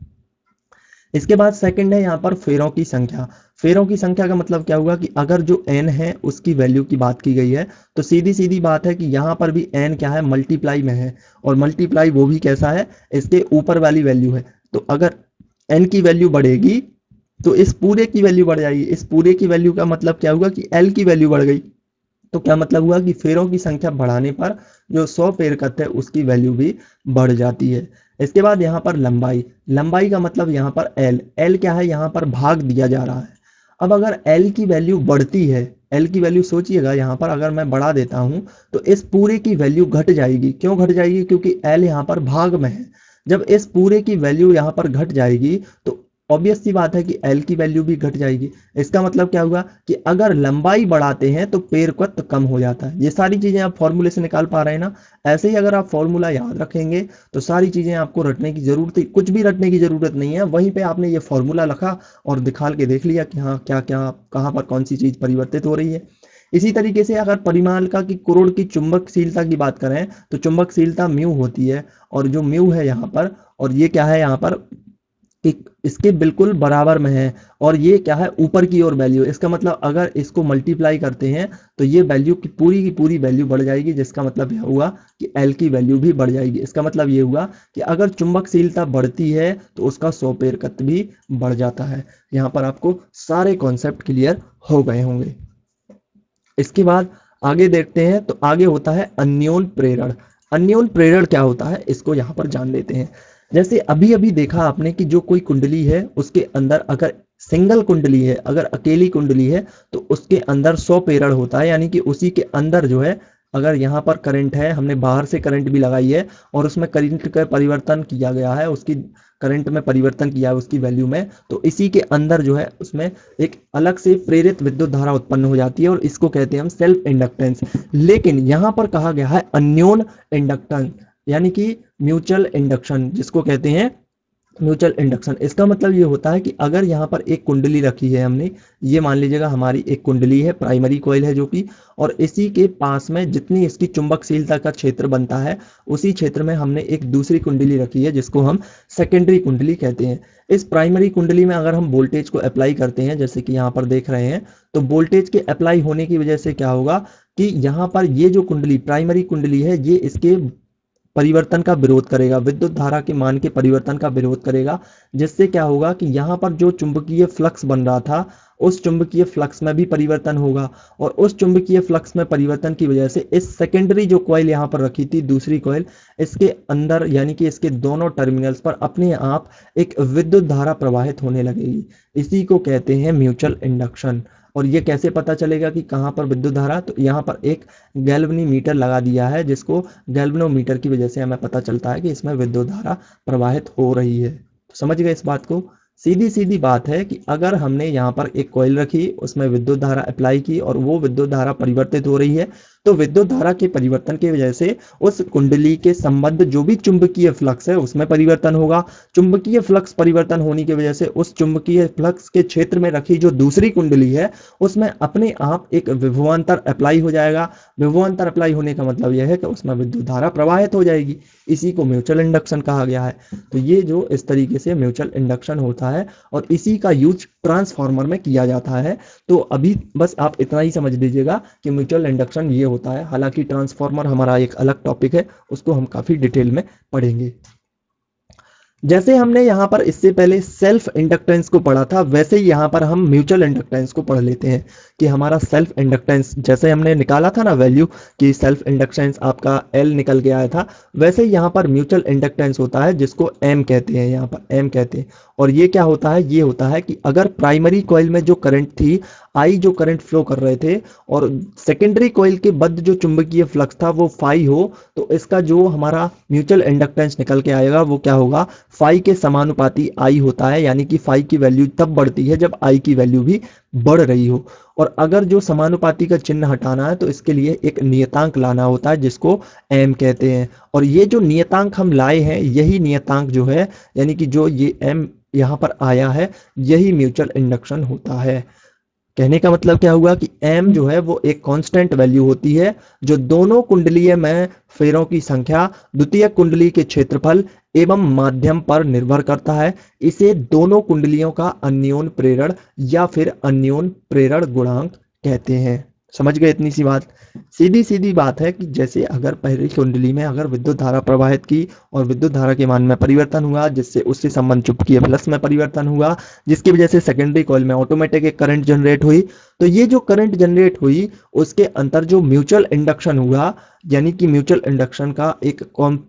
इसके बाद सेकंड है यहाँ पर फेरों की संख्या। फेरों की संख्या का मतलब क्या हुआ कि अगर जो n है उसकी वैल्यू की बात की गई है तो सीधी सीधी बात है कि यहाँ पर भी n क्या है, मल्टीप्लाई में है, और मल्टीप्लाई वो भी कैसा है, इसके ऊपर वाली वैल्यू है। तो अगर n की वैल्यू बढ़ेगी तो इस पूरे की वैल्यू बढ़ जाएगी। इस पूरे की वैल्यू का मतलब क्या हुआ कि l की वैल्यू बढ़ गई। तो क्या मतलब हुआ कि फेरों की संख्या बढ़ाने पर जो 100 पेरकत है उसकी वैल्यू भी बढ़ जाती है। इसके बाद यहाँ पर लंबाई, लंबाई का मतलब यहाँ पर L, L क्या है, यहाँ पर भाग दिया जा रहा है। अब अगर L की वैल्यू बढ़ती है, L की वैल्यू सोचिएगा यहाँ पर अगर मैं बढ़ा देता हूँ तो इस पूरे की वैल्यू घट जाएगी। क्यों घट जाएगी, क्योंकि L यहाँ पर भाग में है। जब इस पूरे की वैल्यू यहाँ पर घट जाएगी तो ऑब्वियस सी बात है कि L की वैल्यू भी घट जाएगी। इसका मतलब क्या हुआ कि अगर लंबाई बढ़ाते हैं तो पेरकत कम हो जाता है। ये सारी चीजें आप फॉर्मूले से निकाल पा रहे हैं ना। ऐसे ही अगर आप फॉर्मूला याद रखेंगे तो सारी चीजें आपको रटने की जरूरत, कुछ भी रटने की जरूरत नहीं है। वहीं पे आपने ये फॉर्मूला रखा और दिखा के देख लिया कि हाँ क्या क्या कहाँ पर कौन सी चीज परिवर्तित हो रही है। इसी तरीके से अगर परिमाणिका की कुरोड़ की चुंबकशीलता की बात करें तो चुंबकशीलता म्यू होती है, और जो म्यू है यहाँ पर, और ये क्या है यहाँ पर कि इसके बिल्कुल बराबर में है, और ये क्या है ऊपर की ओर वैल्यू। इसका मतलब अगर इसको मल्टीप्लाई करते हैं तो ये वैल्यू की पूरी वैल्यू बढ़ जाएगी, जिसका मतलब यह हुआ कि L की वैल्यू भी बढ़ जाएगी। इसका मतलब ये हुआ कि अगर चुंबकशीलता बढ़ती है तो उसका 100 पेरकत भी बढ़ जाता है। यहाँ पर आपको सारे कॉन्सेप्ट क्लियर हो गए होंगे। इसके बाद आगे देखते हैं, तो आगे होता है अन्योन प्रेरण। अन्योन प्रेरण क्या होता है इसको यहाँ पर जान लेते हैं। जैसे अभी अभी देखा आपने कि जो कोई कुंडली है उसके अंदर अगर सिंगल कुंडली है, अगर अकेली कुंडली है तो उसके अंदर 100 प्रेरण होता है, यानी कि उसी के अंदर जो है अगर यहाँ पर करंट है, हमने बाहर से करंट भी लगाई है और उसमें करंट का परिवर्तन किया गया है, उसकी करंट में परिवर्तन किया है उसकी वैल्यू में, तो इसी के अंदर जो है उसमें एक अलग से प्रेरित विद्युत धारा उत्पन्न हो जाती है और इसको कहते हैं हम सेल्फ इंडक्टेंस। लेकिन यहाँ पर कहा गया है अन्योन इंडक्टेंस, यानी कि म्यूचुअल इंडक्शन जिसको कहते हैं, म्यूचुअल इंडक्शन, इसका मतलब ये होता है कि अगर यहाँ पर एक कुंडली रखी है हमने, ये मान लीजिएगा हमारी एक कुंडली है, प्राइमरी कॉइल है जो कि, और इसी के पास में जितनी इसकी चुंबकशीलता का क्षेत्र बनता है, उसी क्षेत्र में हमने एक दूसरी कुंडली रखी है जिसको हम सेकेंडरी कुंडली कहते हैं। इस प्राइमरी कुंडली में अगर हम वोल्टेज को अप्लाई करते हैं, जैसे कि यहाँ पर देख रहे हैं, तो वोल्टेज के अप्लाई होने की वजह से क्या होगा कि यहाँ पर ये जो कुंडली प्राइमरी कुंडली है, ये इसके परिवर्तन का विरोध करेगा, विद्युत धारा के मान के परिवर्तन का विरोध करेगा, जिससे क्या होगा कि यहाँ पर जो चुंबकीय फ्लक्स बन रहा था, उस चुंबकीय फ्लक्स में भी परिवर्तन होगा, और उस चुंबकीय फ्लक्स में परिवर्तन की वजह से इस सेकेंडरी जो कॉइल यहाँ पर रखी थी, दूसरी कॉइल, इसके अंदर यानी कि इसके दोनों टर्मिनल्स पर अपने आप एक विद्युत धारा प्रवाहित होने लगेगी। इसी को कहते हैं म्यूचुअल इंडक्शन। और ये कैसे पता चलेगा कि कहाँ पर विद्युत धारा, तो यहाँ पर एक गैल्वेनीमीटर लगा दिया है, जिसको गैल्वेनोमीटर की वजह से हमें पता चलता है कि इसमें विद्युत धारा प्रवाहित हो रही है। तो समझ गए इस बात को। सीधी सीधी बात है कि अगर हमने यहाँ पर एक कॉइल रखी, उसमें विद्युत धारा अप्लाई की और वो विद्युत धारा परिवर्तित हो रही है, तो विद्युत धारा के परिवर्तन की वजह से उस कुंडली के संबद्ध जो भी चुंबकीय फ्लक्स है उसमें परिवर्तन होगा। चुंबकीय फ्लक्स परिवर्तन होने की वजह से उस चुंबकीय फ्लक्स के क्षेत्र में रखी जो दूसरी कुंडली है, उसमें अपने आप एक विभवांतर अप्लाई हो जाएगा। विभवांतर अप्लाई होने का मतलब यह है कि उसमें विद्युत धारा प्रवाहित हो जाएगी। इसी को म्यूचुअल इंडक्शन कहा गया है। तो ये जो इस तरीके से म्यूचुअल इंडक्शन होता है, और इसी का यूज ट्रांसफार्मर में किया जाता है। तो अभी बस आप इतना ही समझ लीजिएगा कि म्यूचुअल इंडक्शन ये होता है। हालांकि ट्रांसफार्मर हमारा एक अलग टॉपिक है, उसको हम काफी डिटेल में पढ़ेंगे। जैसे हमने यहाँ पर इससे पहले सेल्फ इंडक्टेंस को पढ़ा था, वैसे ही यहाँ पर हम म्यूचुअल इंडक्टेंस को पढ़ लेते हैं कि हमारा सेल्फ इंडक्टेंस जैसे हमने निकाला था ना वैल्यू, कि सेल्फ इंडक्टेंस आपका L निकल के आया था, वैसे ही यहाँ पर म्यूचुअल इंडक्टेंस होता है जिसको M कहते हैं, यहाँ पर M कहते हैं। और ये क्या होता है, ये होता है कि अगर प्राइमरी कॉइल में जो करंट थी, I जो करंट फ्लो कर रहे थे, और सेकेंडरी कॉइल के बद्ध जो चुंबकीय फ्लक्स था वो फाई हो, तो इसका जो हमारा म्यूचुअल इंडक्टेंस निकल के आएगा वो क्या होगा, फाई के समानुपाती आई होता है। यानी कि फाई की वैल्यू तब बढ़ती है जब आई की वैल्यू भी बढ़ रही हो। और अगर जो समानुपाती का चिन्ह हटाना है तो इसके लिए एक नियतांक लाना होता है जिसको एम कहते हैं। और ये जो नियतांक हम लाए हैं, यही नियतांक जो है, यानी कि जो ये एम यहाँ पर आया है, यही म्यूचुअल इंडक्शन होता है। कहने का मतलब क्या हुआ कि m जो है वो एक कांस्टेंट वैल्यू होती है जो दोनों कुंडलीय में फेरों की संख्या, द्वितीय कुंडली के क्षेत्रफल एवं माध्यम पर निर्भर करता है। इसे दोनों कुंडलियों का अन्योन प्रेरण या फिर अन्योन प्रेरण गुणांक कहते हैं। समझ गए इतनी सी बात। सीधी सीधी बात है कि जैसे अगर पहली कुंडली में अगर विद्युत धारा प्रवाहित की और विद्युत धारा के मान में परिवर्तन हुआ, जिससे उससे संबंध चुंबकीय फ्लक्स में परिवर्तन हुआ, जिसकी वजह से सेकेंडरी कॉइल में ऑटोमेटिक एक करंट जनरेट हुई, तो ये जो करंट जनरेट हुई उसके अंतर जो म्यूचुअल इंडक्शन हुआ, यानी कि म्यूचुअल इंडक्शन का एक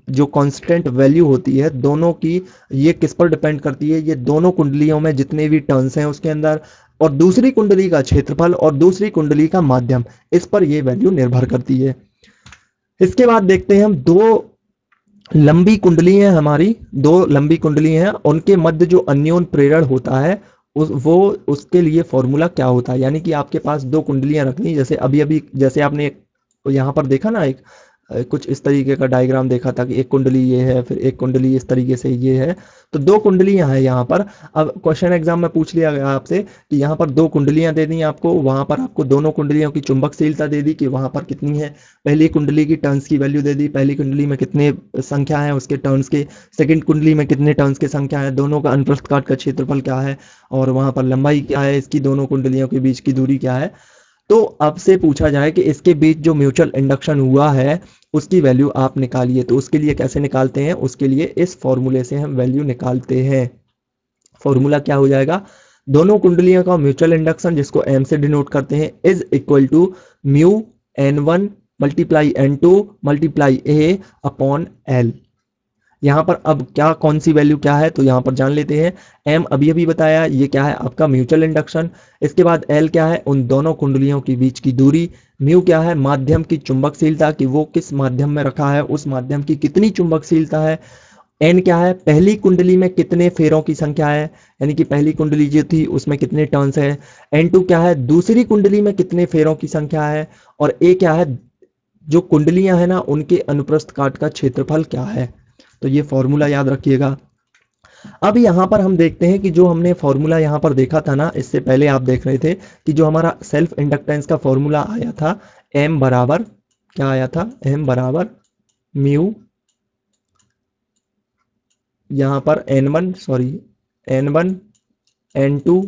जो कांस्टेंट वैल्यू होती है दोनों की, ये किस पर डिपेंड करती है, ये दोनों कुंडलियों में जितने भी टर्न्स हैं उसके अंदर, और दूसरी कुंडली का क्षेत्रफल और दूसरी कुंडली का माध्यम, इस पर ये वैल्यू निर्भर करती है। इसके बाद देखते हैं हम दो लंबी कुंडली है हमारी, दो लंबी कुंडली हैं, उनके मध्य जो अन्योन प्रेरण होता है उसके लिए फॉर्मूला क्या होता है। यानी कि आपके पास दो कुंडलियां रखनी, जैसे अभी अभी जैसे आपने यहाँ पर देखा ना, एक कुछ इस तरीके का डायग्राम देखा था कि एक कुंडली ये है, फिर एक कुंडली इस तरीके से ये है, तो दो कुंडलियां हैं यहाँ पर। अब क्वेश्चन एग्जाम में पूछ लिया गया आपसे कि यहाँ पर दो कुंडलियां दे दी आपको, वहां पर आपको दोनों कुंडलियों की चुंबकशीलता दे दी कि वहां पर कितनी है, पहली कुंडली की टर्न्स की वैल्यू दे दी, पहली कुंडली में कितने संख्या है उसके टर्न्स के, सेकंड कुंडली में कितने टर्न्स की संख्या है, दोनों का अनुप्रस्थ काट का क्षेत्रफल क्या है, और वहां पर लंबाई क्या है इसकी, दोनों कुंडलियों के बीच की दूरी क्या है। तो अब से पूछा जाए कि इसके बीच जो म्यूचुअल इंडक्शन हुआ है उसकी वैल्यू आप निकालिए, तो उसके लिए कैसे निकालते हैं, उसके लिए इस फॉर्मूले से हम वैल्यू निकालते हैं। फॉर्मूला क्या हो जाएगा, दोनों कुंडलियों का म्यूचुअल इंडक्शन जिसको m से डिनोट करते हैं is equal to mu n1 multiply n2 multiply a upon l। यहाँ पर अब क्या कौन सी वैल्यू क्या है तो यहाँ पर जान लेते हैं। m अभी अभी बताया, ये क्या है आपका म्यूचुअल इंडक्शन। इसके बाद l क्या है, उन दोनों कुंडलियों के बीच की दूरी। म्यू क्या है, माध्यम की चुंबकशीलता कि वो किस माध्यम में रखा है, उस माध्यम की कितनी चुंबकशीलता है। n क्या है, पहली कुंडली में कितने फेरों की संख्या है, यानी कि पहली कुंडली जो थी उसमें कितने टर्न्स है। n2 क्या है, दूसरी कुंडली में कितने फेरों की संख्या है। और a क्या है, जो कुंडलियां है ना उनके अनुप्रस्थ काट का क्षेत्रफल क्या है। तो ये फॉर्मूला याद रखिएगा। अब यहाँ पर हम देखते हैं कि जो हमने फॉर्मूला यहाँ पर देखा था ना, इससे पहले आप देख रहे थे कि जो हमारा सेल्फ इंडक्टेंस का फॉर्मूला आया था, एम बराबर क्या आया था, एम बराबर म्यू, यहाँ पर N1 N2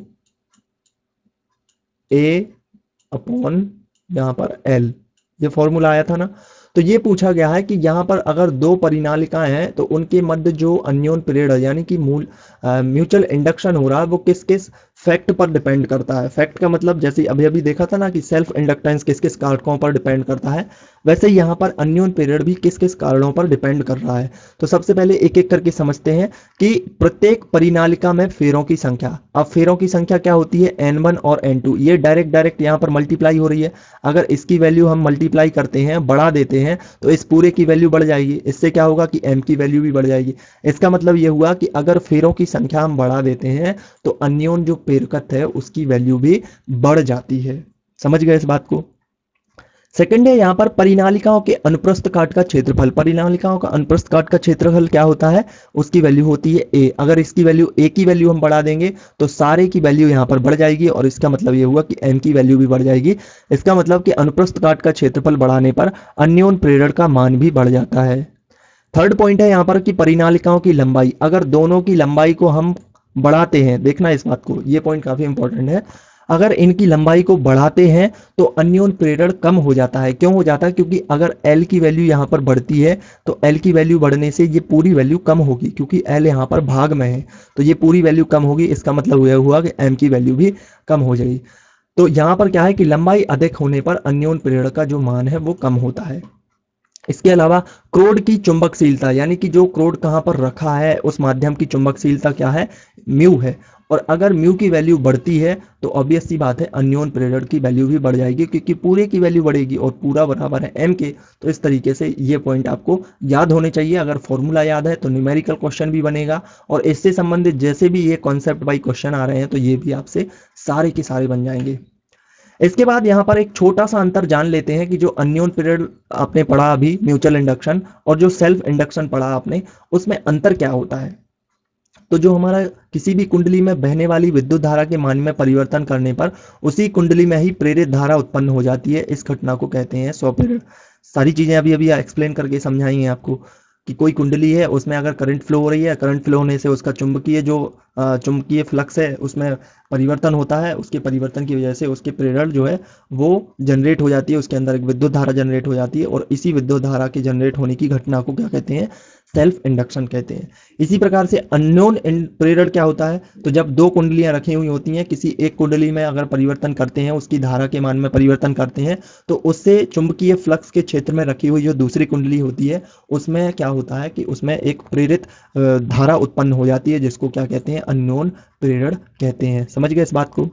A अपॉन यहाँ पर L, ये फॉर्मूला आया था ना। तो ये पूछा गया है कि यहाँ पर अगर दो परिनालिकाएं हैं तो उनके मध्य जो अन्योन पीरियड है यानी कि म्यूचुअल इंडक्शन हो रहा है वो किस किस फैक्ट पर डिपेंड करता है। फैक्ट का मतलब जैसे अभी अभी देखा था ना कि सेल्फ इंडक्टेंस किस किस कारकों पर डिपेंड करता है, वैसे यहाँ पर अन्योन पीरियड भी किस किस कारणों पर डिपेंड कर रहा है। तो सबसे पहले एक एक करके समझते हैं कि प्रत्येक परिनालिका में फेरों की संख्या, अब फेरों की संख्या क्या होती है, N1 और N2, ये डायरेक्ट यहाँ पर मल्टीप्लाई हो रही है। अगर इसकी वैल्यू हम मल्टीप्लाई करते हैं, बढ़ा देते हैं, तो इस पूरे की वैल्यू बढ़ जाएगी। इससे क्या होगा कि m की वैल्यू भी बढ़ जाएगी। इसका मतलब ये हुआ कि अगर फेरों की संख्या हम बढ़ा देते हैं तो अन्योन जो प्रेरकत्व है उसकी वैल्यू भी बढ़ जाती है। समझ गए इस बात को। सेकंड है यहाँ पर परिनालिकाओं के अनुप्रस्थ काट का क्षेत्रफल। परिनालिकाओं का अनुप्रस्थ काट का क्षेत्रफल क्या होता है, उसकी वैल्यू होती है a। अगर इसकी वैल्यू a की वैल्यू हम बढ़ा देंगे तो सारे की वैल्यू यहाँ पर बढ़ जाएगी और इसका मतलब ये हुआ कि m की वैल्यू भी बढ़ जाएगी। इसका मतलब कि अनुप्रस्थ काट का क्षेत्रफल बढ़ाने पर अन्योन प्रेरण का मान भी बढ़ जाता है। थर्ड पॉइंट है यहाँ पर कि परिनालिकाओं की लंबाई, अगर दोनों की लंबाई को हम बढ़ाते हैं, देखना इस बात को, ये पॉइंट काफी इंपॉर्टेंट है। अगर इनकी लंबाई को बढ़ाते हैं तो अन्योन प्रेरण कम हो जाता है। क्यों हो जाता है, क्योंकि अगर L की वैल्यू यहाँ पर बढ़ती है तो L की वैल्यू बढ़ने से ये पूरी वैल्यू कम होगी, क्योंकि L यहाँ पर भाग में है तो ये पूरी वैल्यू कम होगी। इसका मतलब यह हुआ कि M की वैल्यू भी कम हो जाएगी। तो यहाँ पर क्या है कि लंबाई अधिक होने पर अन्योन प्रेरण का जो मान है वो कम होता है। इसके अलावा क्रोड की चुंबकशीलता, यानी कि जो क्रोड कहाँ पर रखा है उस माध्यम की चुंबकशीलता क्या है, म्यू है। और अगर म्यू की वैल्यू बढ़ती है तो ऑब्वियस सी बात है अन्योन प्रेरण की वैल्यू भी बढ़ जाएगी, क्योंकि पूरे की वैल्यू बढ़ेगी और पूरा बराबर है m के। तो इस तरीके से ये पॉइंट आपको याद होने चाहिए। अगर फॉर्मूला याद है तो न्यूमेरिकल क्वेश्चन भी बनेगा और इससे संबंधित जैसे भी ये कॉन्सेप्ट बाई क्वेश्चन आ रहे हैं तो ये भी आपसे सारे के सारे बन जाएंगे। इसके बाद यहाँ पर एक छोटा सा अंतर जान लेते हैं कि जो अन्योन पीरियड आपने पढ़ा अभी म्यूचुअल इंडक्शन और जो सेल्फ इंडक्शन पढ़ा आपने, उसमें अंतर क्या होता है। तो जो हमारा किसी भी कुंडली में बहने वाली विद्युत धारा के मान में परिवर्तन करने पर उसी कुंडली में ही प्रेरित धारा उत्पन्न हो जाती है। इस घटना को कहते हैं स्व प्रेरण। सारी चीजें अभी अभी एक्सप्लेन करके समझाई हैं आपको कि कोई कुंडली है उसमें अगर करंट फ्लो हो रही है, करंट फ्लो होने से उसका चुंबकीय जो चुंबकीय फ्लक्स है उसमें परिवर्तन होता है। उसके परिवर्तन की वजह से उसके प्रेरण जो है वो जनरेट हो जाती है, उसके अंदर एक विद्युत धारा जनरेट हो जाती है और इसी विद्युत धारा के जनरेट होने की घटना को क्या कहते हैं, सेल्फ इंडक्शन कहते हैं। इसी प्रकार से अननोन प्रेरण क्या होता है, तो जब दो कुंडलियां रखी हुई होती हैं, किसी एक कुंडली में अगर परिवर्तन करते हैं, उसकी धारा के मान में परिवर्तन करते हैं तो उससे चुंबकीय फ्लक्स के क्षेत्र में रखी हुई जो दूसरी कुंडली होती है उसमें क्या होता है कि उसमें एक प्रेरित धारा उत्पन्न हो जाती है, जिसको क्या कहते हैं, अननोन प्रेरण कहते हैं। समझ गए इस बात को।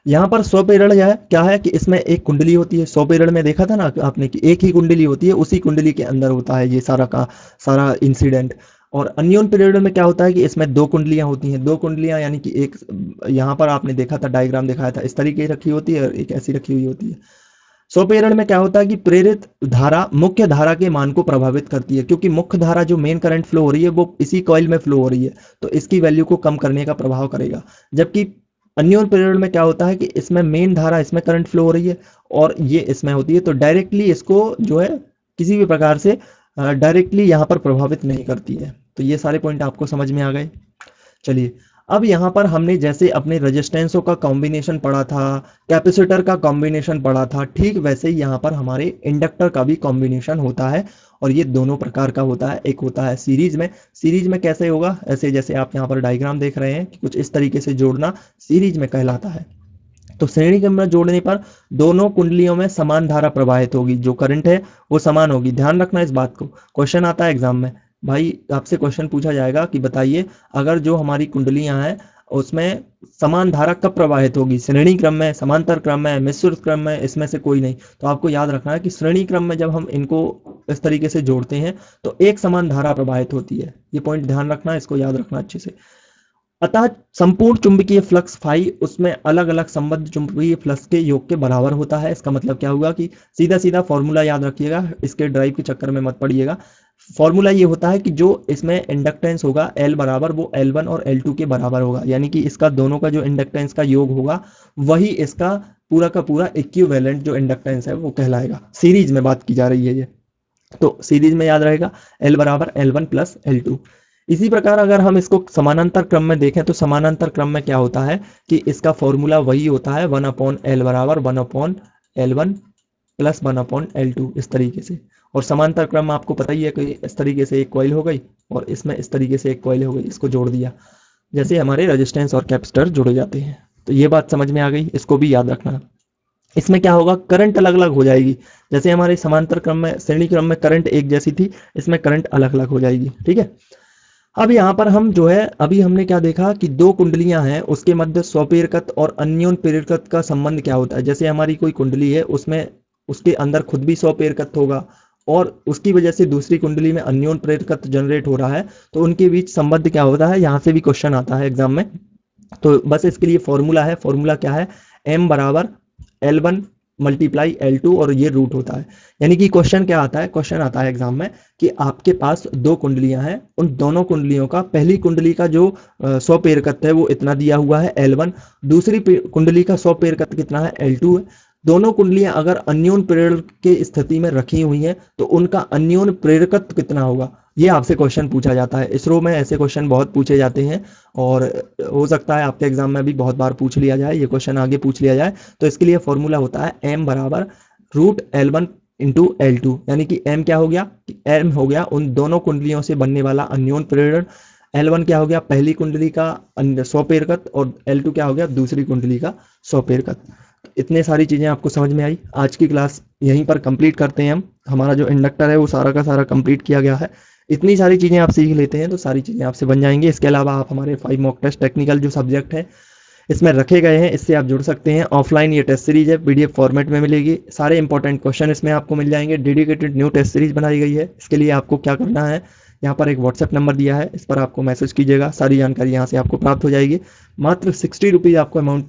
यहाँ पर स्वप्रेरण क्या है कि इसमें एक कुंडली होती है। स्वप्रेरण में देखा था ना आपने कि एक ही कुंडली होती है, उसी कुंडली के अंदर होता है ये सारा का सारा इंसिडेंट। और अन्योन प्रेरण में क्या होता है कि इसमें दो कुंडलियां होती हैं। दो कुंडलियां यानी कि एक यहाँ पर आपने देखा था, डायग्राम दिखाया था, इस तरीके की रखी होती है और एक ऐसी रखी हुई होती है। स्वप्रेरण में क्या होता है कि प्रेरित धारा मुख्य धारा के मान को प्रभावित करती है, क्योंकि मुख्य धारा जो मेन करंट फ्लो हो रही है वो इसी कॉइल में फ्लो हो रही है, तो इसकी वैल्यू को कम करने का प्रभाव करेगा। जबकि अन्योन प्रेरण में क्या होता है कि इसमें मेन धारा इसमें करंट फ्लो हो रही है और ये इसमें होती है, तो डायरेक्टली इसको जो है किसी भी प्रकार से डायरेक्टली यहाँ पर प्रभावित नहीं करती है। तो ये सारे पॉइंट आपको समझ में आ गए। चलिए, अब यहाँ पर हमने जैसे अपने रेजिस्टेंसों का कॉम्बिनेशन पढ़ा था, कैपेसिटर का कॉम्बिनेशन पढ़ा था, ठीक वैसे ही यहाँ पर हमारे इंडक्टर का भी कॉम्बिनेशन होता है और ये दोनों प्रकार का होता है। एक होता है सीरीज में। सीरीज में कैसे होगा, ऐसे जैसे आप यहाँ पर डायग्राम देख रहे हैं कि कुछ इस तरीके से जोड़ना सीरीज में कहलाता है। तो श्रेणी क्रम में जोड़ने पर दोनों कुंडलियों में समान धारा प्रवाहित होगी, जो करंट है वो समान होगी। ध्यान रखना इस बात को, क्वेश्चन आता है एग्जाम में, भाई आपसे क्वेश्चन पूछा जाएगा कि बताइए अगर जो हमारी कुंडलियां हैं उसमें समान धारा कब प्रवाहित होगी, श्रेणी क्रम में, समांतर क्रम में, मिश्रित क्रम में, इसमें से कोई नहीं। तो आपको याद रखना है कि श्रेणी क्रम में जब हम इनको इस तरीके से जोड़ते हैं तो एक समान धारा प्रवाहित होती है। ये पॉइंट ध्यान रखना, इसको याद रखना अच्छे से। अतः संपूर्ण चुंबकीय फ्लक्स फाई उसमें अलग अलग संबद्ध चुंबकीय फ्लक्स के योग के बराबर होता है। इसका मतलब क्या हुआ कि सीधा सीधा फॉर्मूला याद रखिएगा, इसके ड्राइव के चक्कर में मत पड़िएगा। फॉर्मूला ये होता है कि जो इसमें इंडक्टेंस होगा L बराबर वो L1 और L2 के बराबर होगा, यानी कि इसका दोनों का जो इंडक्टेंस का योग होगा वही इसका पूरा का पूरा इक्विवेलेंट जो इंडक्टेंस है वो कहलाएगा। सीरीज में बात की जा रही है ये, तो सीरीज में याद रहेगा L बराबर L1 प्लस L2। इसी प्रकार अगर हम इसको समानांतर क्रम में देखें तो समानांतर क्रम में क्या होता है कि इसका फॉर्मूला वही होता है 1/L बराबर 1/L1 प्लस 1/L2 इस तरीके से। और समांतर क्रम आपको पता ही है कि इस तरीके से एक कॉइल हो गई और इसमें इस तरीके से एक कॉइल हो गई, इसको जोड़ दिया, जैसे हमारे रेजिस्टेंस और कैपेसिटर जुड़े जाते हैं। तो ये बात समझ में आ गई, इसको भी याद रखना। इसमें क्या होगा, करंट अलग अलग हो जाएगी। जैसे हमारे समांतर क्रम में श्रेणी क्रम में करंट एक जैसी थी, इसमें करंट अलग अलग हो जाएगी। ठीक है, अब यहाँ पर हम जो है अभी हमने क्या देखा कि दो कुंडलियां हैं, उसके मध्य स्वप्रेरकत्व और अन्योन प्रेरकत्व का संबंध क्या होता है। जैसे हमारी कोई कुंडली है, उसमें उसके अंदर खुद भी स्वप्रेरकत्व होगा और उसकी वजह से दूसरी कुंडली में अन्योन प्रेरकत्व जनरेट हो रहा है, तो उनके बीच संबंध क्या होता है, यहाँ से भी क्वेश्चन आता है एग्जाम में। तो बस इसके लिए फॉर्मूला है, फॉर्मूला क्या है, m बराबर L1 मल्टीप्लाई L2 और ये रूट होता है। यानी कि क्वेश्चन क्या आता है, क्वेश्चन आता है एग्जाम में कि आपके पास दो कुंडलियां हैं, उन दोनों कुंडलियों का पहली कुंडली का जो स्वप्रेरकत्व है वो इतना दिया हुआ है L1, दूसरी कुंडली का स्वप्रेरकत्व कितना है L2 है। दोनों कुंडलियां अगर अन्योन प्रेरण के स्थिति में रखी हुई हैं तो उनका अन्योन प्रेरकत्व कितना होगा, ये आपसे क्वेश्चन पूछा जाता है। इसरो में ऐसे क्वेश्चन बहुत पूछे जाते हैं और हो सकता है आपके एग्जाम में भी बहुत बार पूछ लिया जाए, ये क्वेश्चन आगे पूछ लिया जाए। तो इसके लिए फॉर्मूला होता है m बराबर रूट L1 इंटू L2, यानी कि m क्या हो गया, m हो गया उन दोनों कुंडलियों से बनने वाला अन्योन प्रेरण, L1 क्या हो गया पहली कुंडली का स्वप्रेरकत्व और L2 क्या हो गया दूसरी कुंडली का स्वप्रेरकत्व। इतने सारी चीज़ें आपको समझ में आई। आज की क्लास यहीं पर कंप्लीट करते हैं हम, हमारा जो इंडक्टर है वो सारा का सारा कंप्लीट किया गया है। इतनी सारी चीज़ें आप सीख लेते हैं तो सारी चीज़ें आपसे बन जाएंगी। इसके अलावा आप हमारे 5 मॉक टेस्ट टेक्निकल जो सब्जेक्ट है इसमें रखे गए हैं, इससे आप जुड़ सकते हैं। ऑफलाइन ये टेस्ट सीरीज है, PDF फॉर्मेट में मिलेगी, सारे इंपॉर्टेंट क्वेश्चन इसमें आपको मिल जाएंगे। डेडिकेटेड न्यू टेस्ट सीरीज बनाई गई है। इसके लिए आपको क्या करना है, यहाँ पर एक व्हाट्सएप नंबर दिया है, इस पर आपको मैसेज कीजिएगा, सारी जानकारी यहाँ से आपको प्राप्त हो जाएगी। मात्र 60 रुपीज़ आपको अमाउंट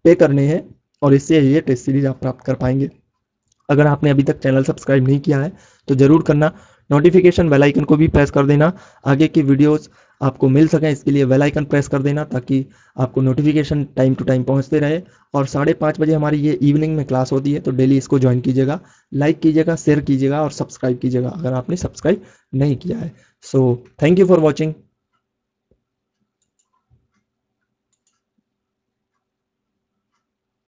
पे करने हैं और इससे ये टेस्ट सीरीज आप प्राप्त कर पाएंगे। अगर आपने अभी तक चैनल सब्सक्राइब नहीं किया है तो ज़रूर करना, नोटिफिकेशन बेल आइकन को भी प्रेस कर देना, आगे की वीडियोस आपको मिल सकें इसके लिए बेल आइकन प्रेस कर देना ताकि आपको नोटिफिकेशन टाइम टू टाइम पहुंचते रहे। और 5:30 बजे हमारी ये इवनिंग में क्लास होती है, तो डेली इसको ज्वाइन कीजिएगा, लाइक कीजिएगा, शेयर कीजिएगा और सब्सक्राइब कीजिएगा अगर आपने सब्सक्राइब नहीं किया है। So thank you for watching.